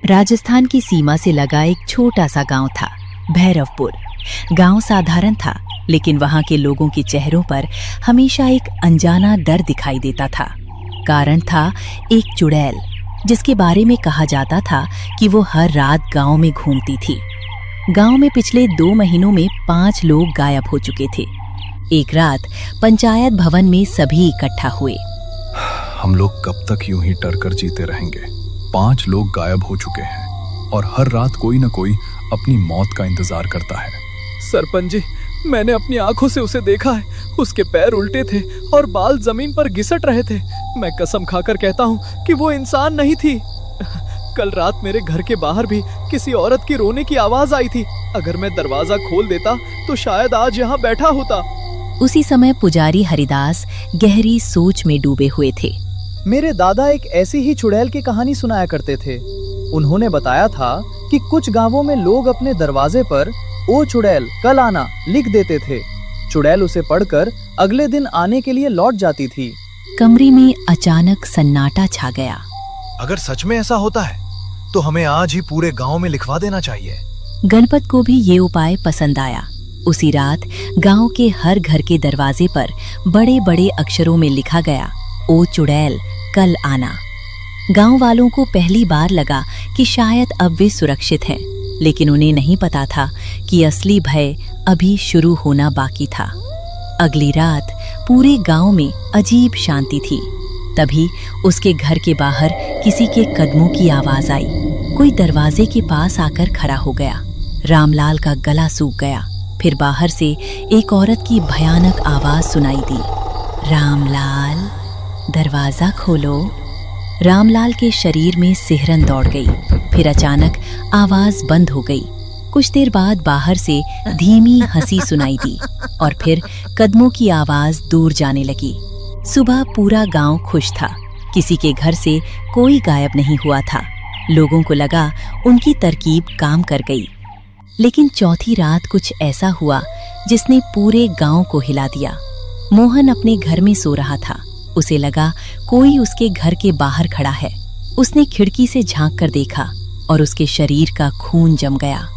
राजस्थान की सीमा से लगा एक छोटा सा गांव था, भैरवपुर। गांव साधारण था, लेकिन वहां के लोगों के चेहरों पर हमेशा एक अनजाना डर दिखाई देता था। कारण था एक चुड़ैल, जिसके बारे में कहा जाता था कि वो हर रात गांव में घूमती थी। गांव में पिछले 2 महीनों में 5 लोग गायब हो चुके थे। एक रात पंचायत भवन में सभी इकट्ठा हुए। हम लोग कब तक यूं ही डर कर जीते रहेंगे? 5 लोग गायब हो चुके हैं और हर रात कोई न कोई अपनी मौत का इंतजार करता है। सरपंच जी, मैंने अपनी आंखों से उसे देखा है। उसके पैर उल्टे थे और बाल जमीन पर घिसट रहे थे। मैं कसम खाकर कहता हूँ कि वो इंसान नहीं थी। कल रात मेरे घर के बाहर भी किसी औरत की रोने की आवाज आई थी। अगर मैं दरवाजा खोल देता तो शायद आज यहाँ बैठा होता। उसी समय पुजारी हरिदास गहरी सोच में डूबे हुए थे। मेरे दादा एक ऐसी ही चुड़ैल की कहानी सुनाया करते थे। उन्होंने बताया था कि कुछ गांवों में लोग अपने दरवाजे पर "ओ चुड़ैल, कल आना" लिख देते थे। चुड़ैल उसे पढ़कर अगले दिन आने के लिए लौट जाती थी। कमरे में अचानक सन्नाटा छा गया। अगर सच में ऐसा होता है तो हमें आज ही पूरे गांव में लिखवा देना चाहिए। गणपत को भी ये उपाय पसंद आया। उसी रात गांव के हर घर के दरवाजे पर बड़े बड़े अक्षरों में लिखा गया, "ओ चुड़ैल, कल आना"। गांव वालों को पहली बार लगा कि शायद अब वे सुरक्षित हैं, लेकिन उन्हें नहीं पता था कि असली भय अभी शुरू होना बाकी था। अगली रात पूरे गांव में अजीब शांति थी। तभी उसके घर के बाहर किसी के कदमों की आवाज आई। कोई दरवाजे के पास आकर खड़ा हो गया। रामलाल का गला सूख गया। फिर बाहर से एक औरत की भयानक आवाज सुनाई दी, "रामलाल, दरवाजा खोलो"। रामलाल के शरीर में सिहरन दौड़ गई। फिर अचानक आवाज बंद हो गई। कुछ देर बाद बाहर से धीमी हंसी सुनाई दी और फिर कदमों की आवाज दूर जाने लगी। सुबह पूरा गांव खुश था। किसी के घर से कोई गायब नहीं हुआ था। लोगों को लगा उनकी तरकीब काम कर गई। लेकिन चौथी रात कुछ ऐसा हुआ जिसने पूरे गांव को हिला दिया। मोहन अपने घर में सो रहा था। उसे लगा कोई उसके घर के बाहर खड़ा है। उसने खिड़की से झांक कर देखा और उसके शरीर का खून जम गया।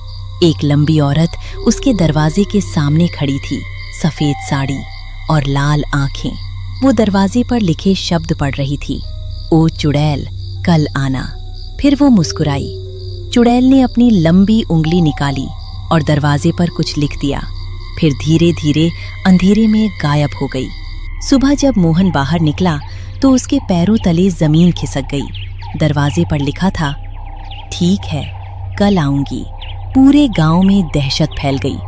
एक लंबी औरत उसके दरवाजे के सामने खड़ी थी, सफेद साड़ी और लाल आंखें। वो दरवाजे पर लिखे शब्द पढ़ रही थी, "ओ चुड़ैल, कल आना"। फिर वो मुस्कुराई। चुड़ैल ने अपनी लंबी उंगली निकाली और दरवाजे पर कुछ लिख दिया। फिर धीरे धीरे अंधेरे में गायब हो गई। सुबह जब मोहन बाहर निकला तो उसके पैरों तले जमीन खिसक गई। दरवाजे पर लिखा था, "ठीक है, कल आऊंगी"। पूरे गांव में दहशत फैल गई।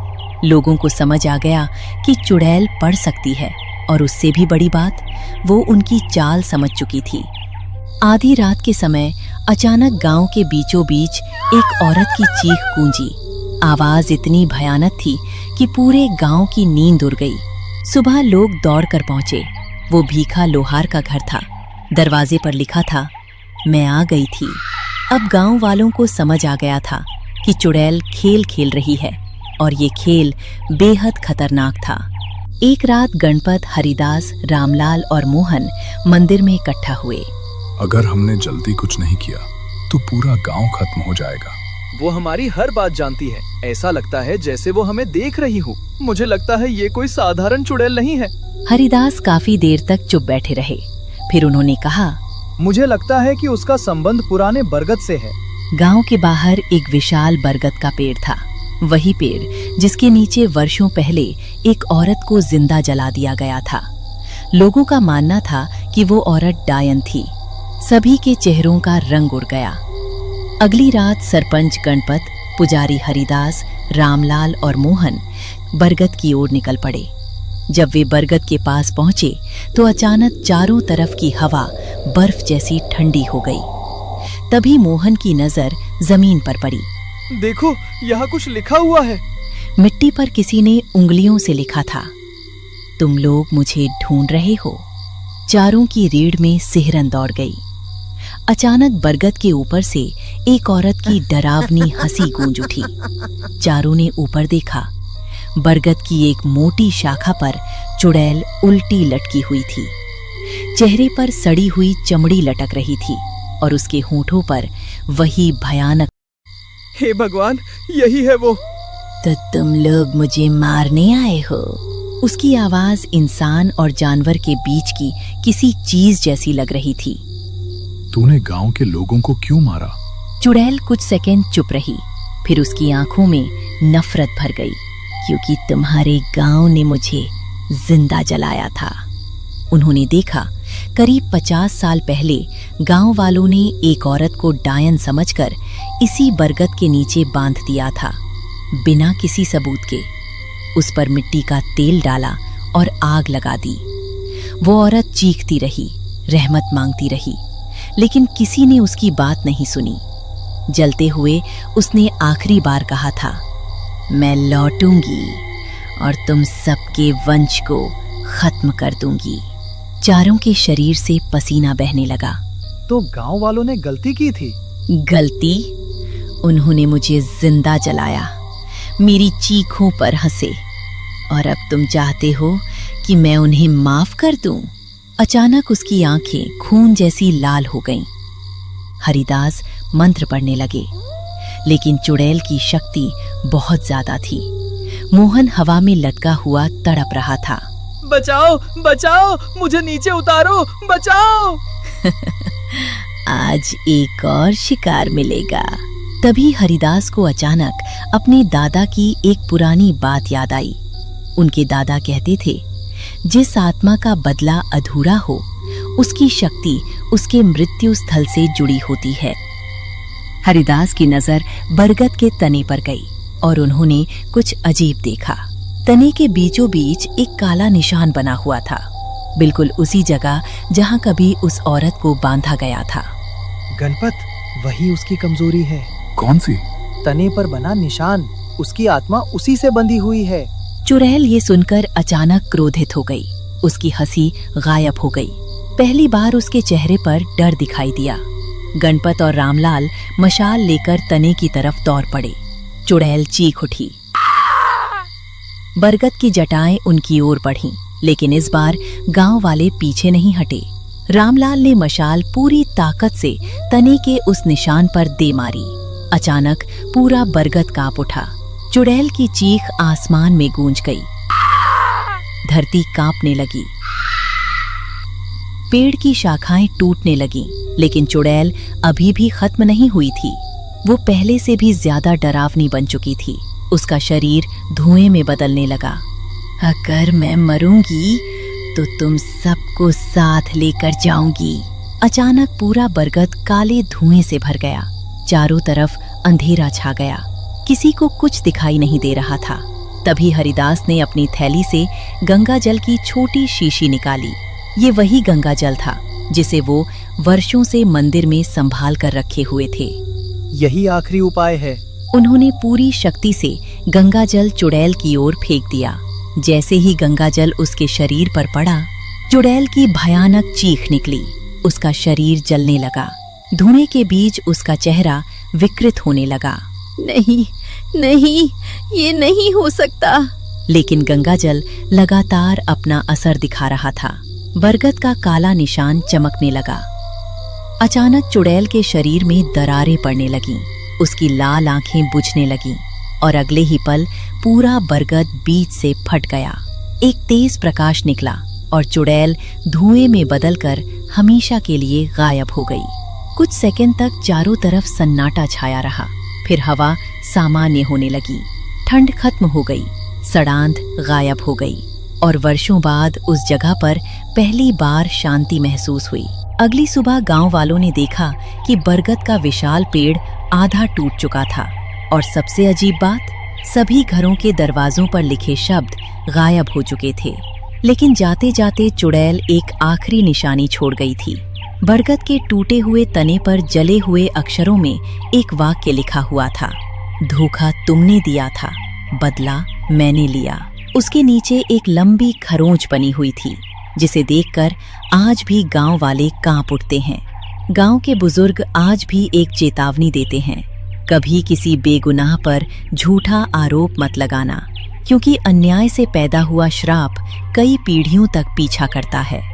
लोगों को समझ आ गया कि चुड़ैल पढ़ सकती है और उससे भी बड़ी बात, वो उनकी चाल समझ चुकी थी। आधी रात के समय अचानक गांव के बीचों बीच एक औरत की चीख गूंजी। आवाज इतनी भयानक थी कि पूरे गांव की नींद उड़ गई। सुबह लोग दौड़कर पहुंचे। वो भीखा लोहार का घर था। दरवाजे पर लिखा था, "मैं आ गई थी"। अब गांव वालों को समझ आ गया था कि चुड़ैल खेल खेल रही है और ये खेल बेहद खतरनाक था। एक रात गणपत, हरिदास, रामलाल और मोहन मंदिर में इकट्ठा हुए। अगर हमने जल्दी कुछ नहीं किया तो पूरा गांव खत्म हो जाएगा। वो हमारी हर बात जानती है। ऐसा लगता है जैसे वो हमें देख रही हो। मुझे लगता है ये कोई साधारण चुड़ैल नहीं है। हरिदास काफी देर तक चुप बैठे रहे। फिर उन्होंने कहा, मुझे लगता है कि उसका संबंध पुराने बरगद से है। गांव के बाहर एक विशाल बरगद का पेड़ था। वही पेड़ जिसके नीचे वर्षों पहले एक औरत को जिंदा जला दिया गया था। लोगों का मानना था कि वो औरत डायन थी। सभी के चेहरों का रंग उड़ गया। अगली रात सरपंच गणपत, पुजारी हरिदास, रामलाल और मोहन बरगद की ओर निकल पड़े। जब वे बरगद के पास पहुंचे तो अचानक चारों तरफ की हवा बर्फ जैसी ठंडी हो गई। तभी मोहन की नजर जमीन पर पड़ी। देखो, यहाँ कुछ लिखा हुआ है। मिट्टी पर किसी ने उंगलियों से लिखा था, "तुम लोग मुझे ढूंढ रहे हो"। चारों की रीढ़ में सिहरन दौड़ गई। अचानक बरगद के ऊपर से एक औरत की डरावनी हंसी गूंज उठी। चारों ने ऊपर देखा। बरगद की एक मोटी शाखा पर चुड़ैल उल्टी लटकी हुई थी। चेहरे पर सड़ी हुई चमड़ी लटक रही थी और उसके होठों पर वही भयानक, हे भगवान, यही है वो। तो तुम लोग मुझे मारने आए हो। उसकी आवाज इंसान और जानवर के बीच की किसी चीज जैसी लग रही थी। तूने गांव के लोगों को क्यों मारा? चुड़ैल कुछ सेकंड चुप रही, फिर उसकी आंखों में नफरत भर गई। क्योंकि तुम्हारे गांव ने मुझे जिंदा जलाया था। उन्होंने देखा, करीब 50 साल पहले गांव वालों ने एक औरत को डायन समझकर इसी बरगद के नीचे बांध दिया था, बिना किसी सबूत के। उस पर मिट्टी का तेल डाला और आग लगा दी। वो औरत चीखती रही, रहमत मांगती रही, लेकिन किसी ने उसकी बात नहीं सुनी। जलते हुए उसने आखिरी बार कहा था, मैं लौटूंगी और तुम सबके वंश को खत्म कर दूंगी। चारों के शरीर से पसीना बहने लगा। तो गांव वालों ने गलती की थी? गलती? उन्होंने मुझे जिंदा जलाया, मेरी चीखों पर हंसे, और अब तुम चाहते हो कि मैं उन्हें माफ कर दूं? अचानक उसकी आंखें खून जैसी लाल हो गईं। हरिदास मंत्र पढ़ने लगे, लेकिन चुड़ैल की शक्ति बहुत ज्यादा थी। मोहन हवा में लटका हुआ तड़प रहा था। बचाओ, बचाओ, मुझे नीचे उतारो, बचाओ। आज एक और शिकार मिलेगा। तभी हरिदास को अचानक अपने दादा की एक पुरानी बात याद आई। उनके दादा कहते थे, जिस आत्मा का बदला अधूरा हो, उसकी शक्ति उसके मृत्यु स्थल से जुड़ी होती है। हरिदास की नजर बरगद के तने पर गई और उन्होंने कुछ अजीब देखा। तने के बीचों बीच एक काला निशान बना हुआ था, बिल्कुल उसी जगह जहां कभी उस औरत को बांधा गया था। गणपत, वही उसकी कमजोरी है। कौन सी? तने पर बना निशान, उसकी आत्मा उसी से बंधी हुई है। चुड़ैल ये सुनकर अचानक क्रोधित हो गई। उसकी हंसी गायब हो गई। पहली बार उसके चेहरे पर डर दिखाई दिया। गणपत और रामलाल मशाल लेकर तने की तरफ दौड़ पड़े। चुड़ैल चीख उठी। बरगद की जटाएं उनकी ओर बढ़ीं, लेकिन इस बार गांव वाले पीछे नहीं हटे। रामलाल ने मशाल पूरी ताकत से तने के उस निशान पर दे मारी। अचानक पूरा बरगद कांप उठा। चुड़ैल की चीख आसमान में गूंज गई। धरती कांपने लगी, पेड़ की शाखाएं टूटने लगीं, लेकिन चुड़ैल अभी भी खत्म नहीं हुई थी। वो पहले से भी ज्यादा डरावनी बन चुकी थी। उसका शरीर धुएं में बदलने लगा। अगर मैं मरूंगी तो तुम सबको साथ लेकर जाऊंगी। अचानक पूरा बरगद काले धुएं से भर गया। चारों तरफ अंधेरा छा गया, किसी को कुछ दिखाई नहीं दे रहा था। तभी हरिदास ने अपनी थैली से गंगा जल की छोटी शीशी निकाली। ये वही गंगा जल था जिसे वो वर्षों से मंदिर में संभाल कर रखे हुए थे। यही आखिरी उपाय है। उन्होंने पूरी शक्ति से गंगा जल चुड़ैल की ओर फेंक दिया। जैसे ही गंगा जल उसके शरीर पर पड़ा, चुड़ैल की भयानक चीख निकली। उसका शरीर जलने लगा। धुएं के बीच उसका चेहरा विकृत होने लगा। नहीं, नहीं, ये नहीं हो सकता। लेकिन गंगा जल लगातार अपना असर दिखा रहा था। बरगद का काला निशान चमकने लगा। अचानक चुड़ैल के शरीर में दरारें पड़ने लगीं। उसकी लाल आंखें बुझने लगीं और अगले ही पल पूरा बरगद बीच से फट गया। एक तेज प्रकाश निकला और चुड़ैल धुएं में बदलकर हमेशा के लिए गायब हो गई। कुछ सेकंड तक चारों तरफ सन्नाटा छाया रहा। फिर हवा सामान्य होने लगी। ठंड खत्म हो गई, सड़ांध गायब हो गई और वर्षों बाद उस जगह पर पहली बार शांति महसूस हुई। अगली सुबह गांव वालों ने देखा कि बरगद का विशाल पेड़ आधा टूट चुका था और सबसे अजीब बात, सभी घरों के दरवाजों पर लिखे शब्द गायब हो चुके थे। लेकिन जाते जाते चुड़ैल एक आखिरी निशानी छोड़ गई थी। बरगद के टूटे हुए तने पर जले हुए अक्षरों में एक वाक्य लिखा हुआ था, धोखा तुमने दिया था, बदला मैंने लिया। उसके नीचे एक लंबी खरोंच बनी हुई थी, जिसे देखकर आज भी गांव वाले कांप उठते हैं। गांव के बुजुर्ग आज भी एक चेतावनी देते हैं, कभी किसी बेगुनाह पर झूठा आरोप मत लगाना, क्योंकि अन्याय से पैदा हुआ श्राप कई पीढ़ियों तक पीछा करता है।